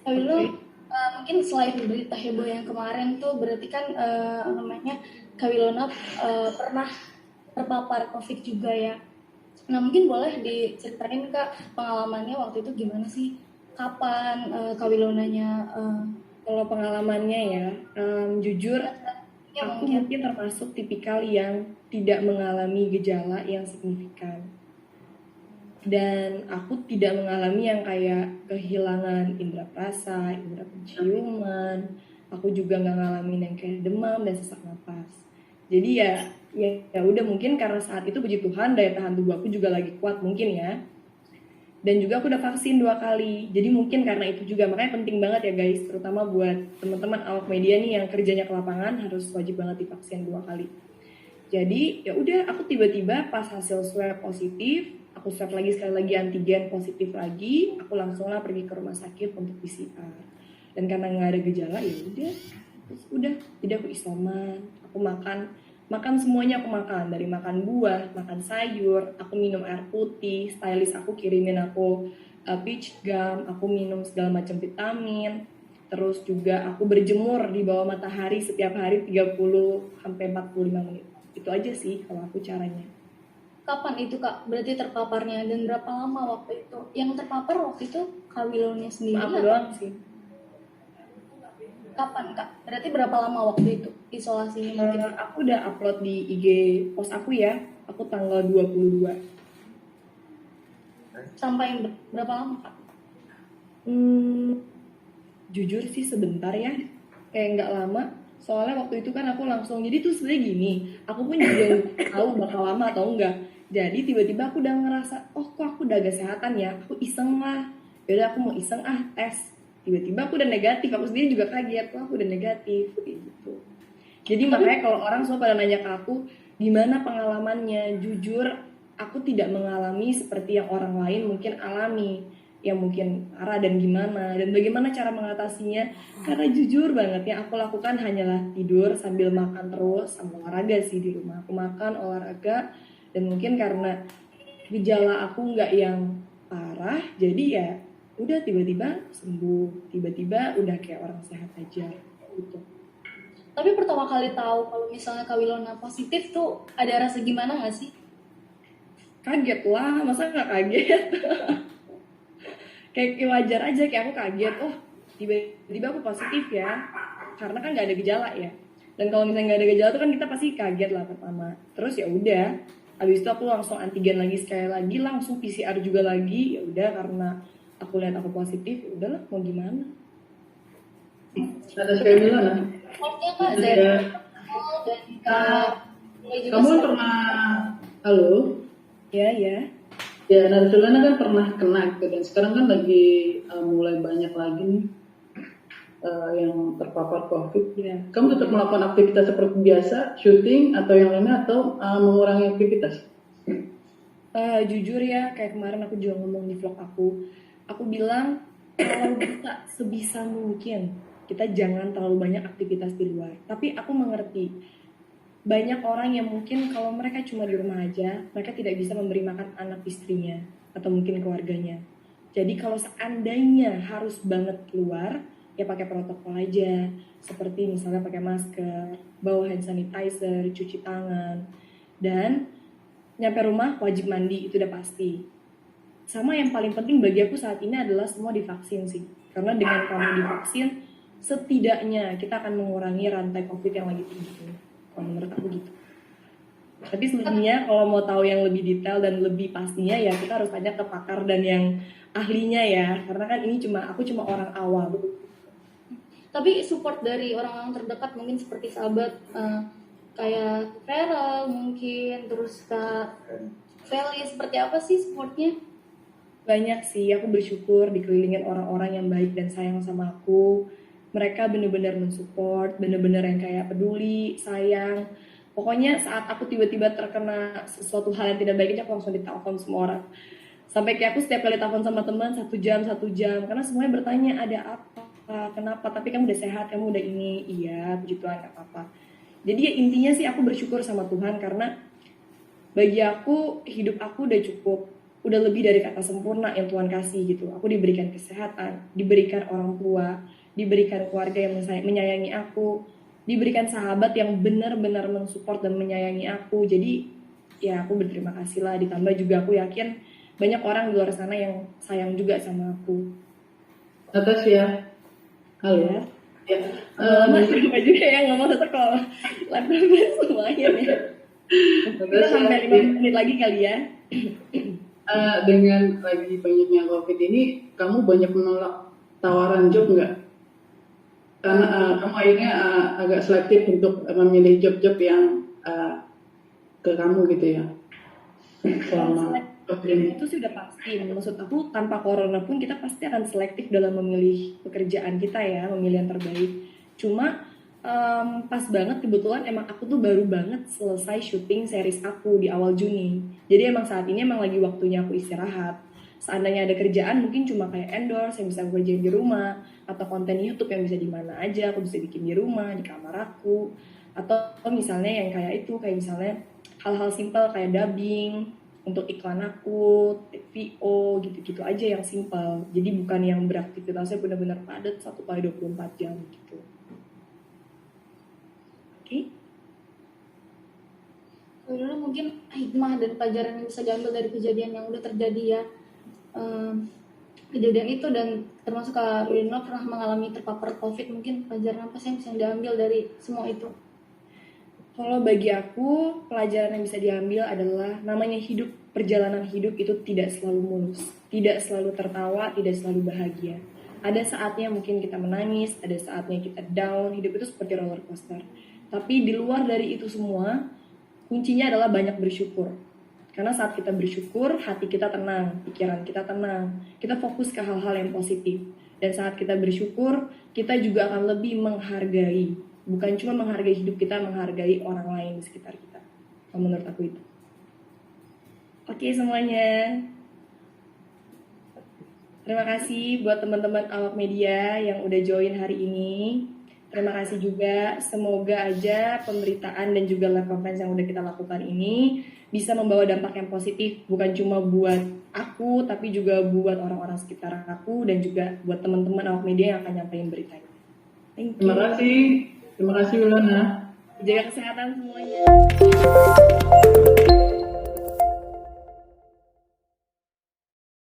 Kak Willow, Oke. mungkin selain berita heboh yang kemarin tuh berarti kan namanya Kak Wilona pernah terpapar COVID juga ya. Nah mungkin boleh diceritain Kak pengalamannya waktu itu gimana sih? Kapan Kak Wilonanya Kalau pengalamannya ya, jujur ya aku mungkin. mungkin termasuk tipikal yang tidak mengalami gejala yang signifikan. Dan aku tidak mengalami yang kayak kehilangan indera rasa, indera penciuman. Aku juga nggak ngalamin yang kayak demam dan sesak napas. Jadi ya udah, mungkin karena saat itu puji Tuhan daya tahan tubuh aku juga lagi kuat mungkin ya. Dan juga aku udah vaksin 2 kali, jadi mungkin karena itu juga, makanya penting banget ya guys, terutama buat teman-teman awak media nih yang kerjanya ke lapangan, harus wajib banget divaksin 2 kali. Jadi ya udah, aku tiba-tiba pas hasil swab positif, aku swab lagi sekali lagi antigen positif lagi, aku langsung lah pergi ke rumah sakit untuk PCR. Dan karena nggak ada gejala ya udah, terus udah, jadi aku isoman, aku makan semuanya, aku makan dari makan buah, makan sayur, aku minum air putih, stylist aku kirimin aku peach gum, aku minum segala macam vitamin. Terus juga aku berjemur di bawah matahari setiap hari 30 sampai 45 menit. Itu aja sih kalau aku caranya. Kapan itu Kak? Berarti terpaparnya dan berapa lama waktu itu? Yang terpapar waktu itu Kak Wilonnya Cuma sendiri aku atau doang sih. kapan Kak? Berarti berapa lama waktu itu isolasinya mungkin? Aku udah upload di IG post aku ya. Aku tanggal 22. Sampai berapa lama Kak? Hmm, jujur sih sebentar ya, kayak nggak lama. Soalnya waktu itu kan aku langsung, jadi tuh sebenarnya gini, aku pun juga nggak tahu bakal lama atau enggak. Jadi tiba-tiba aku udah ngerasa, oh kok aku udah agak sehatan ya, aku iseng lah. Yaudah aku mau iseng tes. Tiba-tiba aku udah negatif, aku sendiri juga kaget, kok aku udah negatif kayak gitu. Jadi Tapi makanya kalau orang semua pada nanya ke aku, gimana pengalamannya? Jujur, aku tidak mengalami seperti yang orang lain mungkin alami. Yang mungkin arah dan gimana, dan bagaimana cara mengatasinya. Karena jujur banget yang aku lakukan hanyalah tidur sambil makan terus, sama olahraga sih di rumah. Aku makan, olahraga, dan mungkin karena gejala aku nggak yang parah, jadi ya udah tiba-tiba sembuh, tiba-tiba udah kayak orang sehat aja gitu. pertama kali tahu kalau misalnya Kak Wilona positif tuh ada rasa gimana nggak sih? Kaget lah, masa nggak kaget? Kayak wajar aja, kayak aku kaget, oh tiba-tiba aku positif ya, karena kan nggak ada gejala ya. Dan kalau misalnya nggak ada gejala tuh kan kita pasti kaget lah pertama. Terus ya udah, habis itu aku langsung antigen lagi sekali lagi, langsung PCR juga lagi. Ya udah, karena aku lihat aku positif, ya udahlah mau gimana. Ada sekali Milana. Maksudnya Kak dari Ada. dari Kak Willy juga Kamu kan selalu pernah, halo, Ya. ya Narsulana kan pernah kena gitu dan sekarang kan lagi mulai banyak lagi nih yang terpapar COVID. Ya. Kamu tetap melakukan aktivitas seperti biasa, syuting atau yang lainnya atau mengurangi aktivitas? Jujur ya, kayak kemarin aku juga ngomong di vlog aku bilang kalau bisa sebisa mungkin kita jangan terlalu banyak aktivitas di luar. Tapi aku mengerti banyak orang yang mungkin kalau mereka cuma di rumah aja, mereka tidak bisa memberi makan anak istrinya atau mungkin keluarganya. Jadi kalau seandainya harus banget keluar, ya pakai protokol aja. Seperti misalnya pakai masker, bawa hand sanitizer, cuci tangan, dan nyampe rumah wajib mandi, itu udah pasti. Sama yang paling penting bagi aku saat ini adalah semua divaksin sih. Karena dengan kamu divaksin, setidaknya kita akan mengurangi rantai COVID yang lagi tinggi ini. Kalau menurut aku gitu. Tapi sebenarnya kalau mau tahu yang lebih detail dan lebih pastinya ya kita harus tanya ke pakar dan yang ahlinya ya. Karena kan ini aku cuma orang awam. tapi support dari orang-orang terdekat mungkin seperti sahabat kayak Feral mungkin terus Kak Feli seperti apa sih supportnya? Banyak sih, aku bersyukur dikelilingin orang-orang yang baik dan sayang sama aku. Mereka bener-bener mensupport, bener-bener yang kayak peduli, sayang. Pokoknya saat aku tiba-tiba terkena sesuatu hal yang tidak baik aja, aku langsung ditelepon semua orang. Sampai kayak aku setiap kali telepon sama teman 1 jam, karena semuanya bertanya ada apa, kenapa, tapi kamu udah sehat, kamu udah ini, iya, puji Tuhan, gak apa-apa. Jadi ya intinya sih aku bersyukur sama Tuhan karena bagi aku hidup aku udah cukup udah lebih dari kata sempurna yang Tuhan kasih gitu. Aku diberikan kesehatan, diberikan orang tua, diberikan keluarga yang menyayangi aku, diberikan sahabat yang benar-benar mensupport dan menyayangi aku. Jadi ya aku berterima kasih lah. Ditambah juga aku yakin banyak orang di luar sana yang sayang juga sama aku. Natasha, halo. Ya. Ya. Lama juga ya ngomong tetap kalau laptopnya semuanya ya. Kita sampai 5 menit lagi kali ya. Dengan lagi banyaknya COVID ini, kamu banyak menolak tawaran job nggak? Karena kamu akhirnya agak selektif untuk memilih job-job yang ke kamu gitu ya. Selama COVID ini. Itu sudah pasti. Maksud aku tanpa corona pun kita pasti akan selektif dalam memilih pekerjaan kita ya, memilih yang terbaik. Cuma pas banget kebetulan emang aku tuh baru banget selesai syuting series aku di awal Juni. Jadi emang saat ini emang lagi waktunya aku istirahat. Seandainya ada kerjaan mungkin cuma kayak endorse yang bisa aku kerjain di rumah, atau konten YouTube yang bisa di mana aja aku bisa bikin di rumah, di kamar aku, atau misalnya yang kayak itu, kayak misalnya hal-hal simpel kayak dubbing untuk iklan aku, VO gitu-gitu aja yang simpel. Jadi bukan yang beraktivitasnya benar-benar padat 1x24 jam gitu. Kalau mungkin hikmah dan pelajaran yang bisa diambil dari kejadian yang udah terjadi ya. Kejadian itu dan termasuk Kak Rino pernah mengalami terpapar COVID, mungkin pelajaran apa sih yang bisa diambil dari semua itu? Kalau bagi aku, pelajaran yang bisa diambil adalah namanya hidup, perjalanan hidup itu tidak selalu mulus, tidak selalu tertawa, tidak selalu bahagia. Ada saatnya mungkin kita menangis, ada saatnya kita down, hidup itu seperti roller coaster. Tapi di luar dari itu semua, kuncinya adalah banyak bersyukur. Karena saat kita bersyukur, hati kita tenang, pikiran kita tenang, kita fokus ke hal-hal yang positif. Dan saat kita bersyukur, kita juga akan lebih menghargai. Bukan cuma menghargai hidup kita, menghargai orang lain di sekitar kita. Menurut aku itu. Oke semuanya. Terima kasih buat teman-teman awak media yang udah join hari ini. Terima kasih juga, semoga aja pemberitaan dan juga live conference yang udah kita lakukan ini bisa membawa dampak yang positif, bukan cuma buat aku, tapi juga buat orang-orang sekitar aku dan juga buat teman-teman awak media yang akan nyampein berita ini. Thank you. Terima kasih Wilana. Jaga kesehatan semuanya.